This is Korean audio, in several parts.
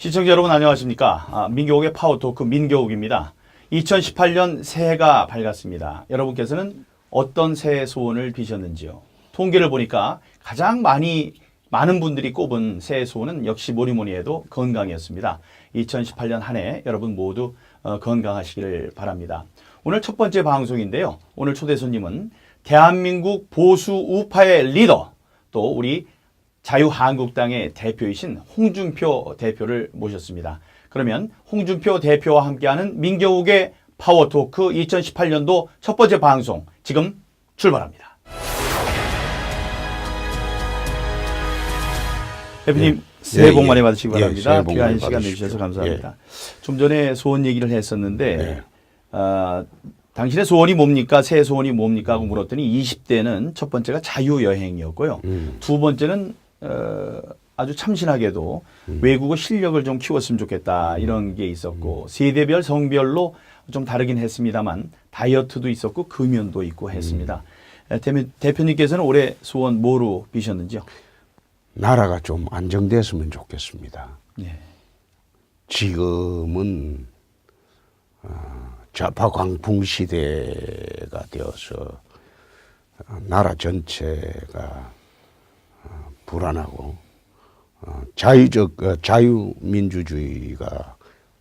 시청자 여러분 안녕하십니까. 민교욱의 파워토크 민교욱입니다. 2018년 새해가 밝았습니다. 여러분께서는 어떤 새해 소원을 비셨는지요? 통계를 보니까 가장 많은 분들이 꼽은 새해 소원은 역시 뭐니 해도 건강이었습니다. 2018년 한 해 여러분 모두 건강하시기를 바랍니다. 오늘 첫 번째 방송인데요. 오늘 초대 손님은 대한민국 보수 우파의 리더, 또 우리 자유한국당의 대표이신 홍준표 대표를 모셨습니다. 그러면 홍준표 대표와 함께하는 민교욱의 파워토크 2018년도 첫 번째 방송 지금 출발합니다. 대표님 새해 복 많이 받으시기 바랍니다. 귀한 시간 내주셔서 감사합니다. 좀 전에 소원 얘기를 했었는데 당신의 소원이 뭡니까? 새해 소원이 뭡니까? 하고 물었더니 20대는 첫 번째가 자유여행이었고요. 두 번째는 아주 참신하게도 외국어 실력을 좀 키웠으면 좋겠다 이런 게 있었고 세대별 성별로 좀 다르긴 했습니다만 다이어트도 있었고 금연도 있고 했습니다. 대표님께서는 올해 소원 뭐로 비셨는지요? 나라가 좀 안정됐으면 좋겠습니다. 네. 지금은 좌파 광풍 시대가 되어서 나라 전체가 불안하고 자유민주주의가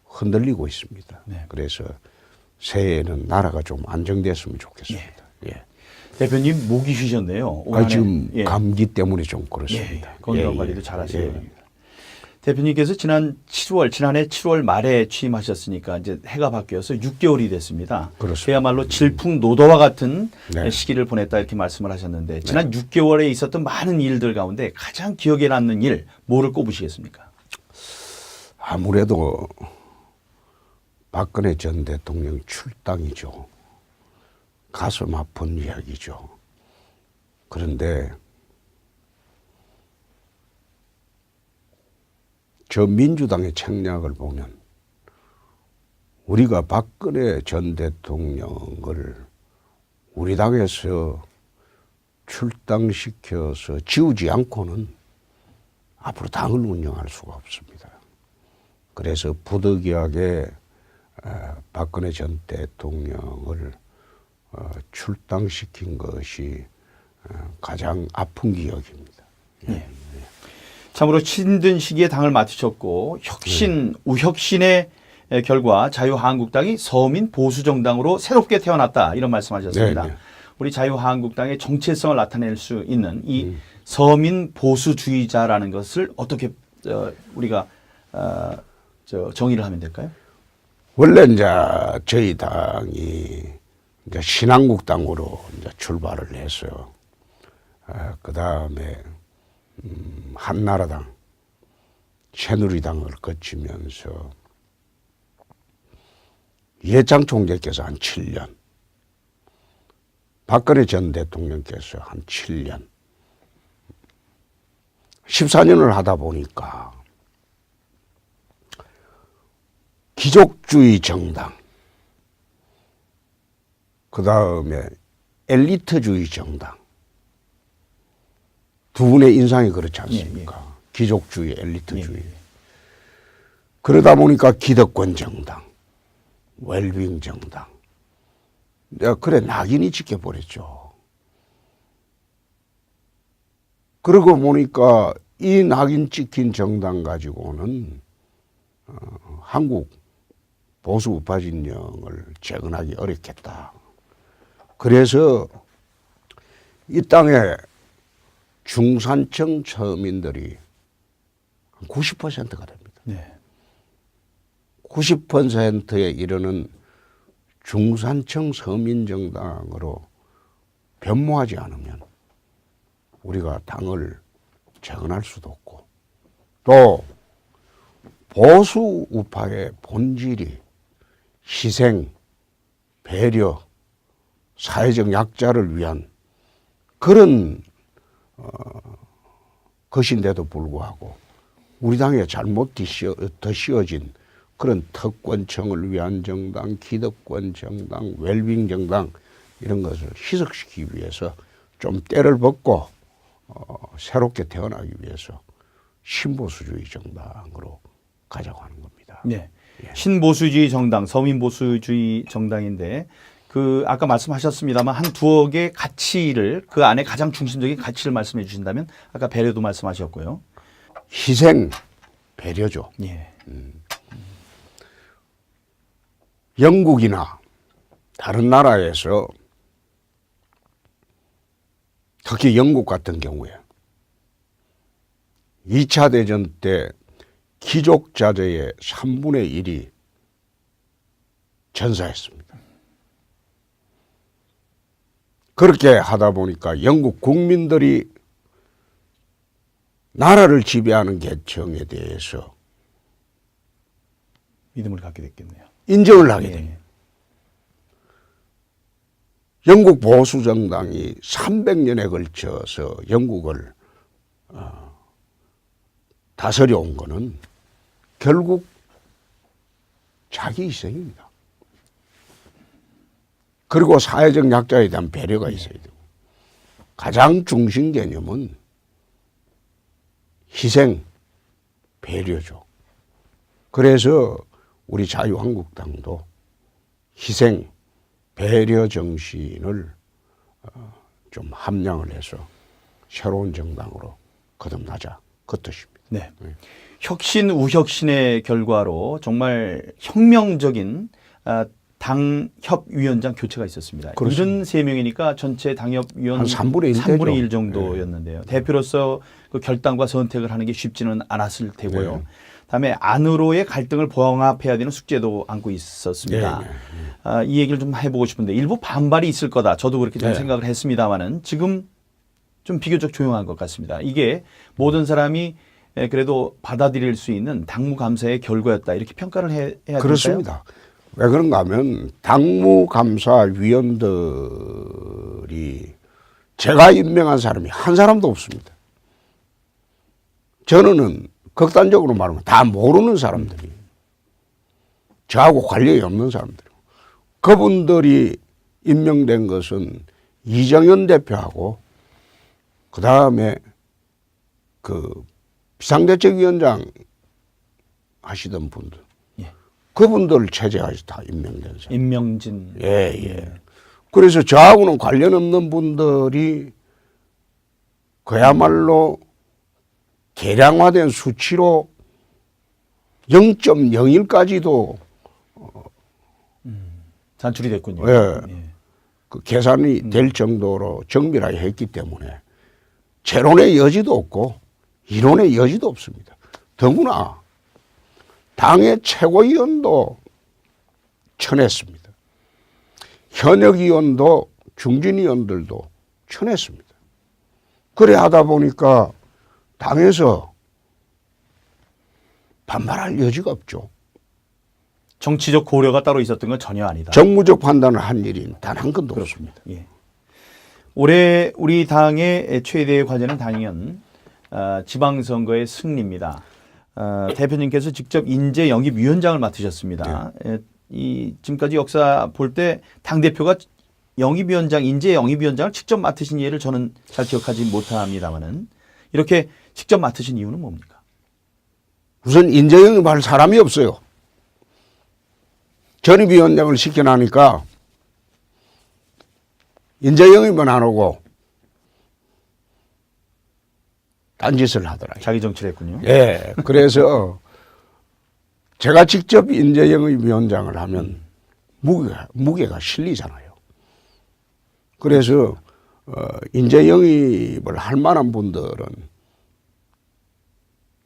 흔들리고 있습니다. 네. 그래서 새해에는 나라가 좀 안정됐으면 좋겠습니다. 예. 대표님 목이 쉬셨네요. 지금 감기 때문에 좀 그렇습니다. 건강 관리도 잘 하셔야 됩니다. 대표님께서 지난해 7월 말에 취임하셨으니까 이제 해가 바뀌어서 6개월이 됐습니다. 그렇습니다. 그야말로 질풍노도와 같은 시기를 보냈다 이렇게 말씀을 하셨는데 지난 6개월에 있었던 많은 일들 가운데 가장 기억에 남는 일 뭐를 꼽으시겠습니까? 아무래도 박근혜 전 대통령 출당이죠. 가슴 아픈 이야기죠. 그런데 저 민주당의 책략을 보면 우리가 박근혜 전 대통령을 우리 당에서 출당시켜서 지우지 않고는 앞으로 당을 운영할 수가 없습니다. 그래서 부득이하게 박근혜 전 대통령을 출당시킨 것이 가장 아픈 기억입니다. 네. 참으로 힘든 시기에 당을 맡으셨고 혁신, 우혁신의 결과 자유한국당이 서민 보수정당으로 새롭게 태어났다 이런 말씀하셨습니다. 네네. 우리 자유한국당의 정체성을 나타낼 수 있는 이 서민 보수주의자라는 것을 어떻게 우리가 정의를 하면 될까요? 원래 이제 저희 당이 이제 신한국당으로 이제 출발을 해서 그 다음에 한나라당, 새누리당을 거치면서 이해창 총재께서 한 7년, 박근혜 전 대통령께서 한 7년, 14년을 하다 보니까 귀족주의 정당, 그 다음에 엘리트주의 정당, 두 분의 인상이 그렇지 않습니까? 귀족주의, 엘리트주의. 그러다 보니까 기득권 정당, 웰빙 정당. 내가 그래 낙인이 찍혀버렸죠. 그러고 보니까 이 낙인 찍힌 정당 가지고는 한국 보수 우파 진영을 재건하기 어렵겠다. 그래서 이 땅에 중산층 서민들이 90%가 됩니다. 네. 90%에 이르는 중산층 서민정당으로 변모하지 않으면 우리가 당을 재건할 수도 없고 또 보수 우파의 본질이 희생, 배려, 사회적 약자를 위한 그런 것인데도 불구하고 우리 당에 잘못 씌워진 그런 특권층을 위한 정당, 기득권 정당, 웰빙 정당 이런 것을 희석시키기 위해서 좀 때를 벗고 새롭게 태어나기 위해서 신보수주의 정당으로 가자고 하는 겁니다. 네. 신보수주의 정당, 서민보수주의 정당인데 그 아까 말씀하셨습니다만 한 두어 개의 가치를 그 안에 가장 중심적인 가치를 말씀해 주신다면 아까 배려도 말씀하셨고요. 희생, 배려죠. 예. 영국이나 다른 나라에서 특히 영국 같은 경우에 2차 대전 때 귀족 자제의 3분의 1이 전사했습니다. 그렇게 하다 보니까 영국 국민들이 나라를 지배하는 계층에 대해서 믿음을 갖게 됐겠네요. 인정을 하게 예. 됩니다. 영국 보수 정당이 300년에 걸쳐서 영국을 다스려 온 거는 결국 자기 희생입니다. 그리고 사회적 약자에 대한 배려가 있어야 되고 가장 중심 개념은 희생, 배려죠. 그래서 우리 자유한국당도 희생, 배려 정신을 좀 함양을 해서 새로운 정당으로 거듭나자 그 뜻입니다. 네. 혁신 우혁신의 결과로 정말 혁명적인 당협위원장 교체가 있었습니다. 그렇습니다. 73명이니까 전체 당협위원 한 3분의 1 3분의 되죠. 1 정도였는데요. 대표로서 그 결단과 선택을 하는 게 쉽지는 않았을 테고요. 네. 다음에 안으로의 갈등을 봉합해야 되는 숙제도 안고 있었습니다. 네. 이 얘기를 좀 해보고 싶은데 일부 반발이 있을 거다. 저도 그렇게 좀 네. 생각을 했습니다만은 지금 좀 비교적 조용한 것 같습니다. 이게 모든 사람이 그래도 받아들일 수 있는 당무감사의 결과였다. 이렇게 평가를 해야 될까요? 그렇습니다. 왜 그런가 하면 당무감사위원들이 제가 임명한 사람이 한 사람도 없습니다. 저는 극단적으로 말하면 다 모르는 사람들이 저하고 관련이 없는 사람들이고 그분들이 임명된 것은 이정현 대표하고 그 다음에 그 비상대책위원장 하시던 분들 그분들 체제하시 다 임명된 사람. 임명진. 예. 그래서 저하고는 관련 없는 분들이 그야말로 계량화된 수치로 0.01까지도 산출이 됐군요. 예. 그 계산이 될 정도로 정밀하게 했기 때문에 재론의 여지도 없고 이론의 여지도 없습니다. 더구나 당의 최고위원도 쳐냈습니다. 현역위원도 중진위원들도 쳐냈습니다. 그래 하다 보니까 당에서 반발할 여지가 없죠. 정치적 고려가 따로 있었던 건 전혀 아니다. 정무적 판단을 한 일이 단 한 건도 없습니다. 예. 올해 우리 당의 최대의 과제는 당연 지방선거의 승리입니다. 대표님께서 직접 인재 영입위원장을 맡으셨습니다. 이 지금까지 역사 볼 때 당대표가 영입위원장, 인재 영입위원장을 직접 맡으신 예를 저는 잘 기억하지 못합니다만은 이렇게 직접 맡으신 이유는 뭡니까? 우선 인재 영입할 사람이 없어요. 전입위원장을 시켜놓으니까 인재 영입은 안 오고 딴짓을 하더라고요. 자기 정치를 했군요. 예. 그래서 제가 직접 인재 영입위원장을 하면 무게가 실리잖아요. 그래서 인재 영입을 할 만한 분들은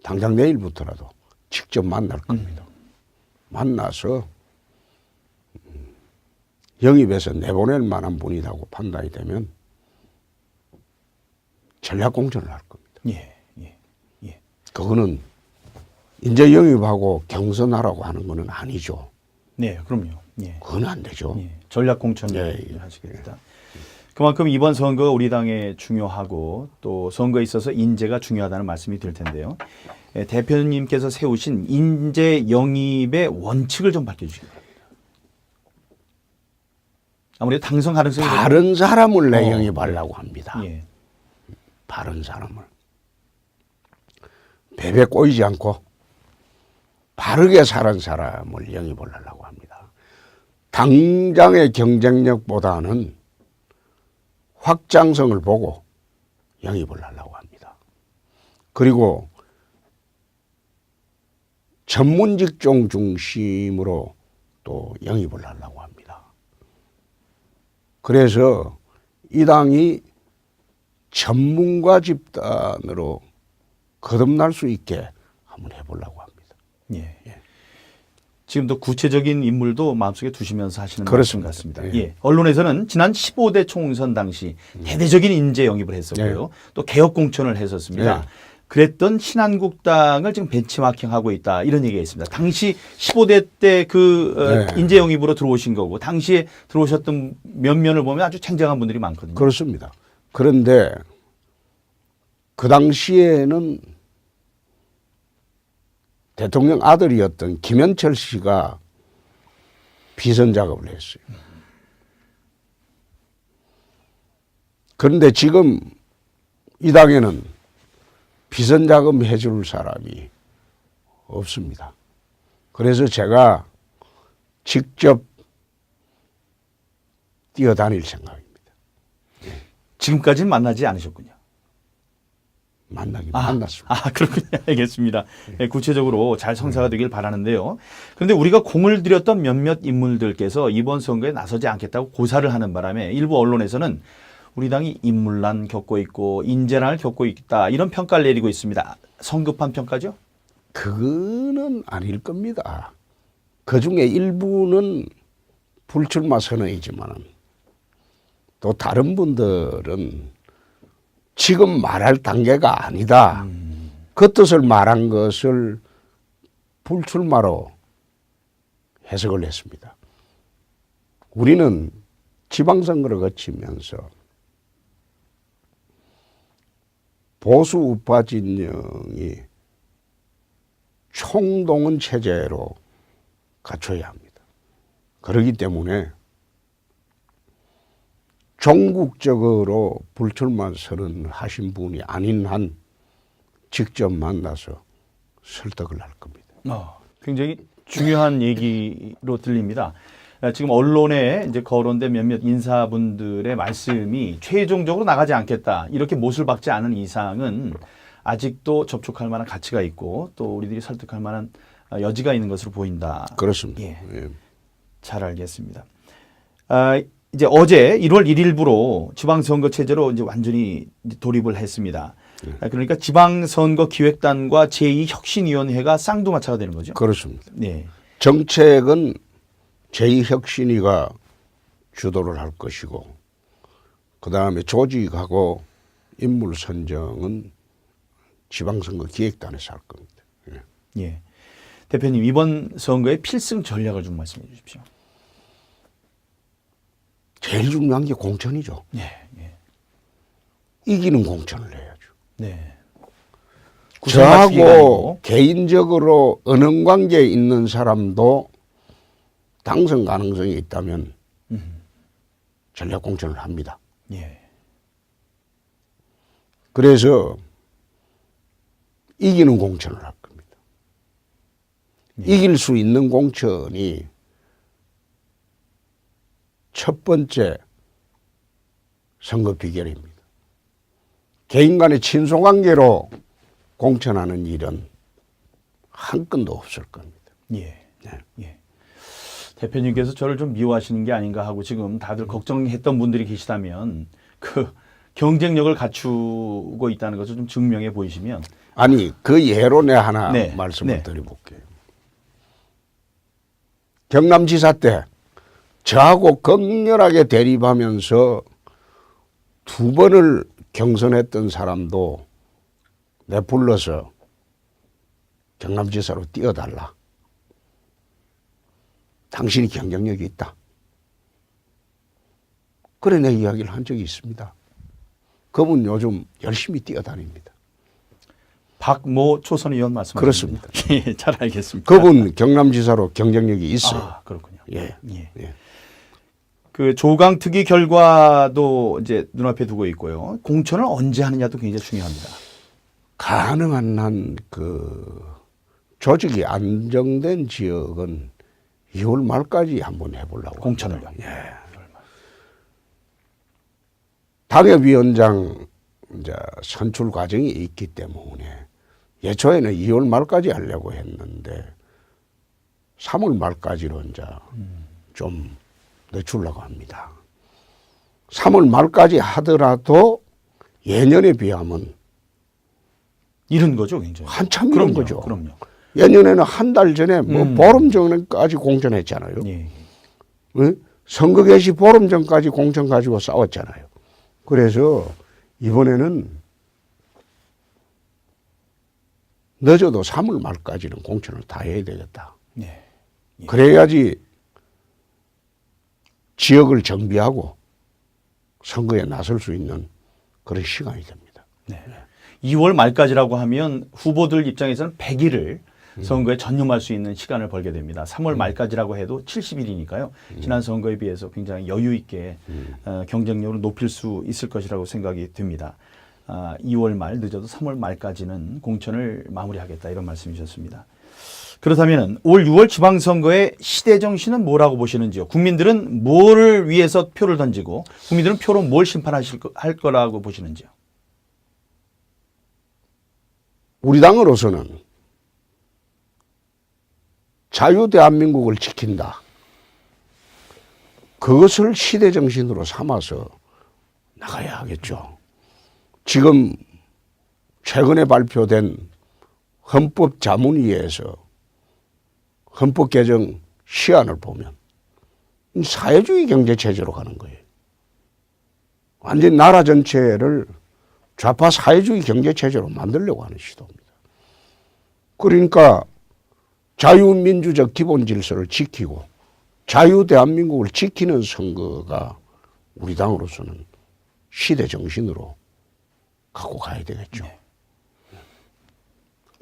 당장 내일부터라도 직접 만날 겁니다. 만나서 영입해서 내보낼 만한 분이라고 판단이 되면 전략공천을 할 겁니다. 예. 그거는 인재 영입하고 경선하라고 하는 거는 아니죠. 네, 그럼요. 예. 그건 안 되죠. 예. 전략 공천을 예. 하시겠다. 그만큼 이번 선거가 우리 당에 중요하고 또 선거에 있어서 인재가 중요하다는 말씀이 될 텐데요. 대표님께서 세우신 인재 영입의 원칙을 좀 밝혀주시기 바랍니다. 아무래도 당선 가능성이 바른 사람을 내 영입하려고 합니다. 예. 바른 사람을. 배배 꼬이지 않고 바르게 사는 사람을 영입을 하려고 합니다. 당장의 경쟁력보다는 확장성을 보고 영입을 하려고 합니다. 그리고 전문 직종 중심으로 또 영입을 하려고 합니다. 그래서 이 당이 전문가 집단으로 거듭날 수 있게 한번 해보려고 합니다. 예. 지금도 구체적인 인물도 마음속에 두시면서 하시는 말씀 그렇습니다. 같습니다. 예. 예. 언론에서는 지난 15대 총선 당시 대대적인 인재 영입을 했었고요. 또 개혁 공천을 했었습니다. 예. 그랬던 신한국당을 지금 벤치마킹하고 있다 이런 얘기가 있습니다. 당시 15대 때 그 네. 인재 영입으로 들어오신 거고 당시에 들어오셨던 면면을 보면 아주 쟁쟁한 분들이 많거든요. 그렇습니다. 그런데 그 당시에는 대통령 아들이었던 김현철 씨가 비선 작업을 했어요. 그런데 지금 이 당에는 비선 작업 해줄 사람이 없습니다. 그래서 제가 직접 뛰어다닐 생각입니다. 지금까지는 만나지 않으셨군요. 만났습니다. 그렇군요. 알겠습니다. 네, 구체적으로 잘 성사가 되길 바라는데요. 그런데 우리가 공을 들였던 몇몇 인물들께서 이번 선거에 나서지 않겠다고 고사를 하는 바람에 일부 언론에서는 우리 당이 인물난 겪고 있고 인재난을 겪고 있다 이런 평가를 내리고 있습니다. 성급한 평가죠? 그거는 아닐 겁니다. 그 중에 일부는 불출마 선언이지만 또 다른 분들은 지금 말할 단계가 아니다. 그 뜻을 말한 것을 불출마로 해석을 했습니다. 우리는 지방선거를 거치면서 보수 우파 진영이 총동원 체제로 갖춰야 합니다. 그렇기 때문에 종국적으로 불출마 선언을 하신 분이 아닌 한 직접 만나서 설득을 할 겁니다. 굉장히 중요한 얘기로 들립니다. 지금 언론에 이제 거론된 몇몇 인사분들의 말씀이 최종적으로 나가지 않겠다 이렇게 못을 박지 않은 이상은 아직도 접촉할 만한 가치가 있고 또 우리들이 설득할 만한 여지가 있는 것으로 보인다. 그렇습니다. 예. 예. 잘 알겠습니다. 이제 어제 1월 1일부로 지방선거 체제로 이제 완전히 돌입을 했습니다. 그러니까 지방선거 기획단과 제2혁신위원회가 쌍두마차가 되는 거죠. 그렇습니다. 네. 정책은 제2혁신위가 주도를 할 것이고 그 다음에 조직하고 인물 선정은 지방선거 기획단에서 할 겁니다. 예. 예. 대표님 이번 선거의 필승 전략을 좀 말씀해 주십시오. 제일 중요한 게 공천이죠. 예. 예. 이기는 공천을 해야죠. 네. 저하고 개인적으로 은연관계에 있는 사람도 당선 가능성이 있다면 전략 공천을 합니다. 예. 그래서 이기는 공천을 할 겁니다. 이길 수 있는 공천이 첫 번째 선거 비결입니다. 개인 간의 친소관계로 공천하는 일은 한 건도 없을 겁니다. 예. 예. 대표님께서 저를 좀 미워하시는 게 아닌가 하고 지금 다들 걱정했던 분들이 계시다면 그 경쟁력을 갖추고 있다는 것을 좀 증명해 보이시면 아니 그 예로 내 하나 네. 말씀을 네. 드려볼게요. 경남지사 때 저하고 격렬하게 대립하면서 2번을 경선했던 사람도 내 불러서 경남지사로 띄워달라. 당신이 경쟁력이 있다. 그래 내 이야기를 한 적이 있습니다. 그분 요즘 열심히 뛰어다닙니다. 박모 초선 의원 말씀하십니다. 그렇습니다. 예, 잘 알겠습니다. 그분 경남지사로 경쟁력이 있어요. 아, 그렇군요. 예. 예. 예. 그 조강 특위 결과도 이제 눈앞에 두고 있고요. 공천을 언제 하느냐도 굉장히 중요합니다. 가능한 한 그 조직이 안정된 지역은 2월 말까지 한번 해보려고. 공천을요. 예. 당협위원장 이제 선출 과정이 있기 때문에 예초에는 2월 말까지 하려고 했는데 3월 말까지로 이제 좀 늦추려고 합니다. 3월 말까지 하더라도 예년에 비하면 이른 거죠, 굉장히. 한참 이른 거죠. 그럼요. 예년에는 한 달 전에 뭐 보름 전까지 공천했잖아요. 예. 응? 선거 개시 보름 전까지 공천 가지고 싸웠잖아요. 그래서 이번에는 늦어도 3월 말까지는 공천을 다 해야 되겠다. 예. 예. 그래야지 지역을 정비하고 선거에 나설 수 있는 그런 시간이 됩니다. 네. 2월 말까지라고 하면 후보들 입장에서는 100일을 선거에 전념할 수 있는 시간을 벌게 됩니다. 3월 말까지라고 해도 70일이니까요. 지난 선거에 비해서 굉장히 여유 있게 경쟁력을 높일 수 있을 것이라고 생각이 듭니다. 2월 말 늦어도 3월 말까지는 공천을 마무리하겠다 이런 말씀이셨습니다. 그렇다면 올 6월 지방선거의 시대 정신은 뭐라고 보시는지요? 국민들은 뭐를 위해서 표를 던지고 국민들은 표로 뭘 할 거라고 보시는지요? 우리 당으로서는 자유대한민국을 지킨다. 그것을 시대 정신으로 삼아서 나가야 하겠죠. 지금 최근에 발표된 헌법자문위에서 헌법 개정 시안을 보면 사회주의 경제체제로 가는 거예요. 완전 나라 전체를 좌파 사회주의 경제체제로 만들려고 하는 시도입니다. 그러니까 자유민주적 기본 질서를 지키고 자유대한민국을 지키는 선거가 우리 당으로서는 시대 정신으로 갖고 가야 되겠죠. 네.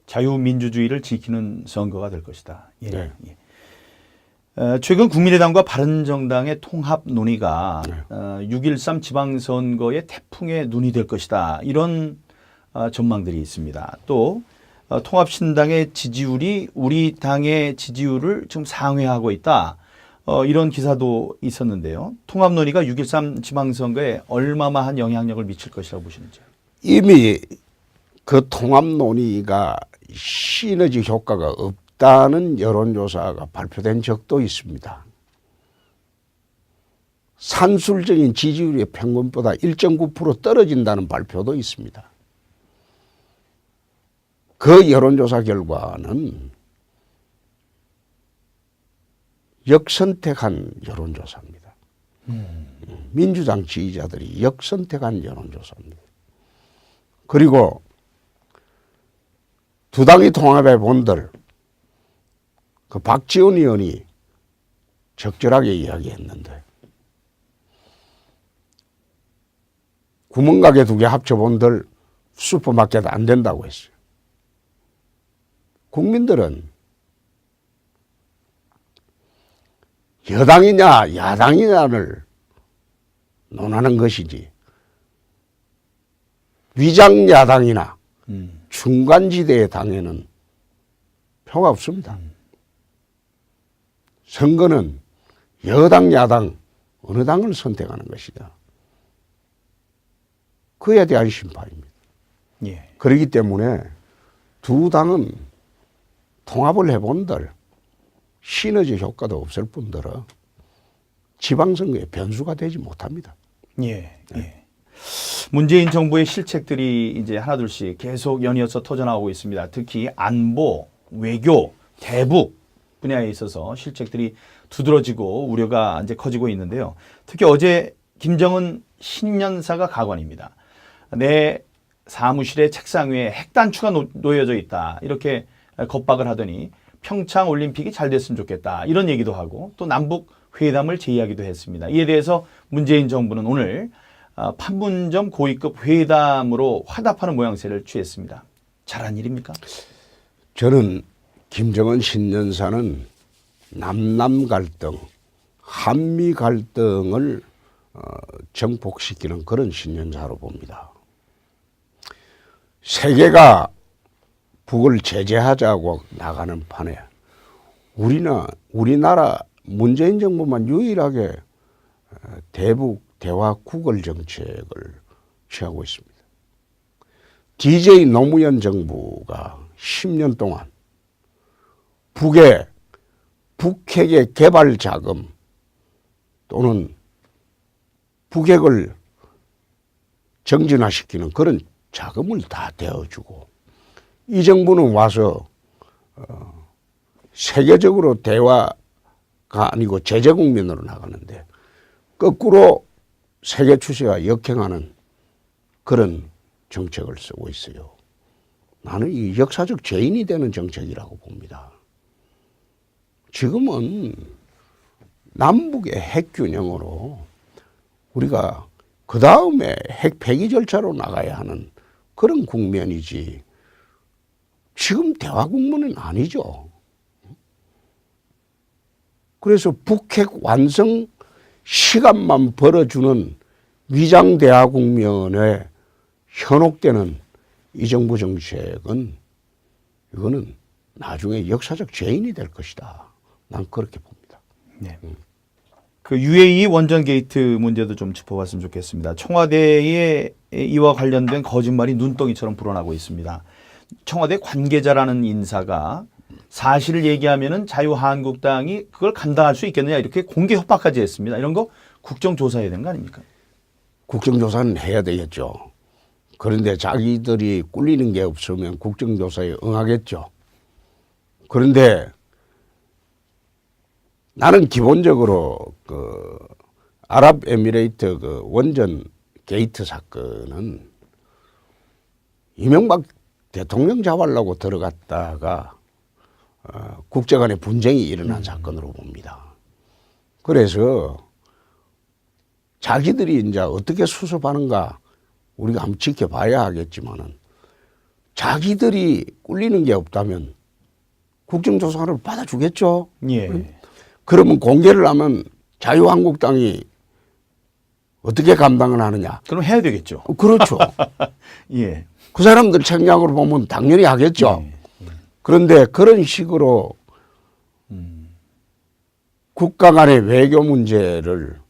자유민주주의를 지키는 선거가 될 것이다. 예. 네. 예. 최근 국민의당과 바른정당의 통합 논의가 6.13 지방선거의 태풍의 눈이 될 것이다. 이런 전망들이 있습니다. 또 통합신당의 지지율이 우리 당의 지지율을 지금 상회하고 있다. 이런 기사도 있었는데요. 통합 논의가 6.13 지방선거에 얼마만한 영향력을 미칠 것이라고 보시는지요? 이미 그 통합 논의가 시너지 효과가 없다는 여론조사가 발표된 적도 있습니다. 산술적인 지지율이 평균보다 1.9% 떨어진다는 발표도 있습니다. 그 여론조사 결과는 역선택한 여론조사입니다. 민주당 지지자들이 역선택한 여론조사입니다. 그리고 두 당이 통합해 본들 그 박지원 의원이 적절하게 이야기했는데 구멍가게 두 개 합쳐본들 슈퍼마켓 안 된다고 했어요. 국민들은 여당이냐 야당이냐를 논하는 것이지 위장야당이나 중간지대의 당에는 표가 없습니다. 선거는 여당 야당 어느 당을 선택하는 것이다. 그에 대한 심판입니다. 예. 그렇기 때문에 두 당은 통합을 해본들 시너지 효과도 없을 뿐더러 지방선거에 변수가 되지 못합니다. 예. 예. 문재인 정부의 실책들이 이제 하나둘씩 계속 연이어서 터져나오고 있습니다. 특히 안보, 외교, 대북 분야에 있어서 실책들이 두드러지고 우려가 이제 커지고 있는데요. 특히 어제 김정은 신년사가 가관입니다. 내 사무실의 책상 위에 핵단추가 놓여져 있다. 이렇게 겁박을 하더니 평창 올림픽이 잘 됐으면 좋겠다. 이런 얘기도 하고 또 남북 회담을 제의하기도 했습니다. 이에 대해서 문재인 정부는 오늘 판문점 고위급 회담으로 화답하는 모양새를 취했습니다. 잘한 일입니까? 저는 김정은 신년사는 남남 갈등, 한미 갈등을 정복시키는 그런 신년사로 봅니다. 세계가 북을 제재하자고 나가는 판에 우리나라 문재인 정부만 유일하게 대북 대화 구걸 정책을 취하고 있습니다. DJ 노무현 정부가 10년 동안 북핵의 개발 자금 또는 북핵을 정진화시키는 그런 자금을 다 대어주고 이 정부는 와서 세계적으로 대화가 아니고 제재 국면으로 나가는데 거꾸로 세계 추세와 역행하는 그런 정책을 쓰고 있어요. 나는 이 역사적 죄인이 되는 정책이라고 봅니다. 지금은 남북의 핵균형으로 우리가 그 다음에 핵 폐기 절차로 나가야 하는 그런 국면이지 지금 대화 국면은 아니죠. 그래서 북핵 완성 시간만 벌어주는 위장 대화 국면에 현혹되는 이 정부 정책은 이거는 나중에 역사적 죄인이 될 것이다. 난 그렇게 봅니다. 네. 그 UAE 원전 게이트 문제도 좀 짚어봤으면 좋겠습니다. 청와대의 이와 관련된 거짓말이 눈덩이처럼 불어나고 있습니다. 청와대 관계자라는 인사가 사실을 얘기하면은 자유한국당이 그걸 감당할 수 있겠느냐 이렇게 공개 협박까지 했습니다. 이런 거 국정조사해야 되는 거 아닙니까? 국정조사는 해야 되겠죠. 그런데 자기들이 꿀리는 게 없으면 국정조사에 응하겠죠. 그런데 나는 기본적으로 그 아랍에미레이트 그 원전 게이트 사건은 이명박 대통령 잡으려고 들어갔다가 국제 간의 분쟁이 일어난 사건으로 봅니다. 그래서 자기들이 이제 어떻게 수습하는가 우리가 한번 지켜봐야 하겠지만은 자기들이 꿀리는 게 없다면 국정조사를 받아주겠죠. 예. 그러면 공개를 하면 자유한국당이 어떻게 감당을 하느냐. 그럼 해야 되겠죠. 그렇죠. 예. 그 사람들 책략으로 보면 당연히 하겠죠. 그런데 그런 식으로 국가 간의 외교 문제를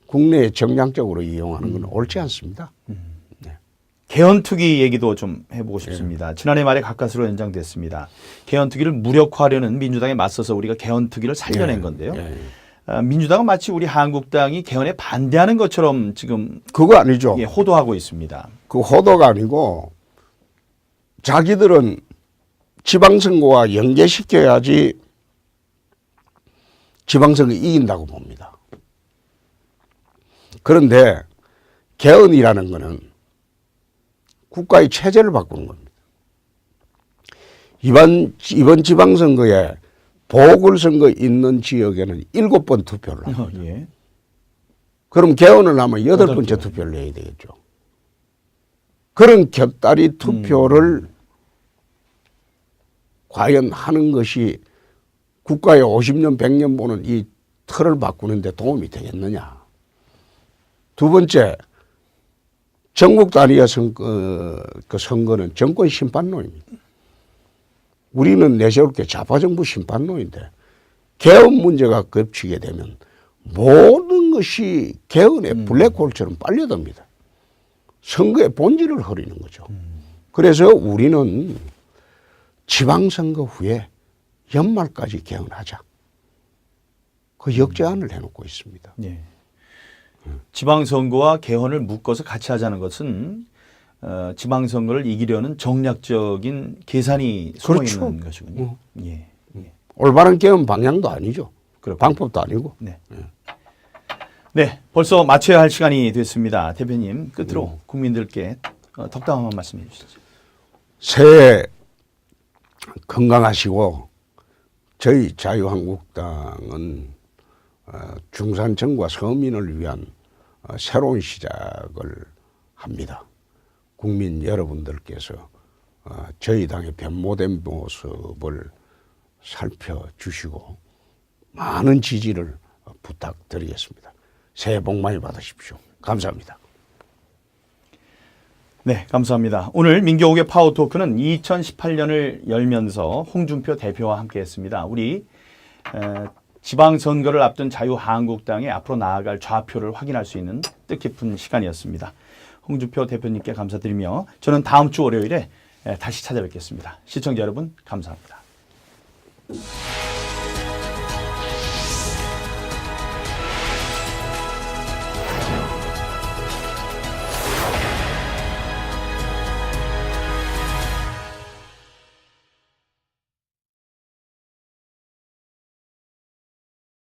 국내에 정량적으로 이용하는 건 옳지 않습니다. 개헌투기 얘기도 좀 해보고 싶습니다. 지난해 말에 가까스로 연장됐습니다. 개헌투기를 무력화하려는 민주당에 맞서서 우리가 개헌투기를 살려낸 건데요. 민주당은 마치 우리 한국당이 개헌에 반대하는 것처럼 지금 그거 아니죠. 예, 호도하고 있습니다. 그 호도가 아니고 자기들은 지방선거와 연계시켜야지 지방선거 이긴다고 봅니다. 그런데 개헌이라는 거는 국가의 체제를 바꾸는 겁니다. 이번 지방선거에 보궐선거 있는 지역에는 7번 투표를 합니다. 예. 그럼 개헌을 하면 8번째 투표를 해야 되겠죠. 그런 곁다리 투표를 과연 하는 것이 국가의 50년, 100년 보는 이 틀을 바꾸는 데 도움이 되겠느냐. 두 번째, 전국 단위의 선거는 정권 심판론입니다. 우리는 내세울 게 좌파정부 심판론인데 개헌 문제가 겹치게 되면 모든 것이 개헌의 블랙홀처럼 빨려듭니다. 선거의 본질을 흐리는 거죠. 그래서 우리는 지방선거 후에 연말까지 개헌하자. 그 역제안을 해놓고 있습니다. 예. 지방선거와 개헌을 묶어서 같이 하자는 것은 지방선거를 이기려는 정략적인 계산이 숨어 그렇죠. 있는 것이군요. 예. 예. 올바른 개헌 방향도 아니죠. 그렇군요. 방법도 아니고. 네. 네, 벌써 마쳐야 할 시간이 됐습니다. 대표님, 끝으로 국민들께 덕담 한번 말씀해 주시죠. 새해 건강하시고 저희 자유한국당은 중산층과 서민을 위한 새로운 시작을 합니다. 국민 여러분들께서 저희 당의 변모된 모습을 살펴주시고 많은 지지를 부탁드리겠습니다. 새해 복 많이 받으십시오. 감사합니다. 네, 감사합니다. 오늘 민경욱의 파워토크는 2018년을 열면서 홍준표 대표와 함께했습니다. 우리 지방선거를 앞둔 자유한국당의 앞으로 나아갈 좌표를 확인할 수 있는 뜻깊은 시간이었습니다. 홍준표 대표님께 감사드리며 저는 다음 주 월요일에 다시 찾아뵙겠습니다. 시청자 여러분 감사합니다.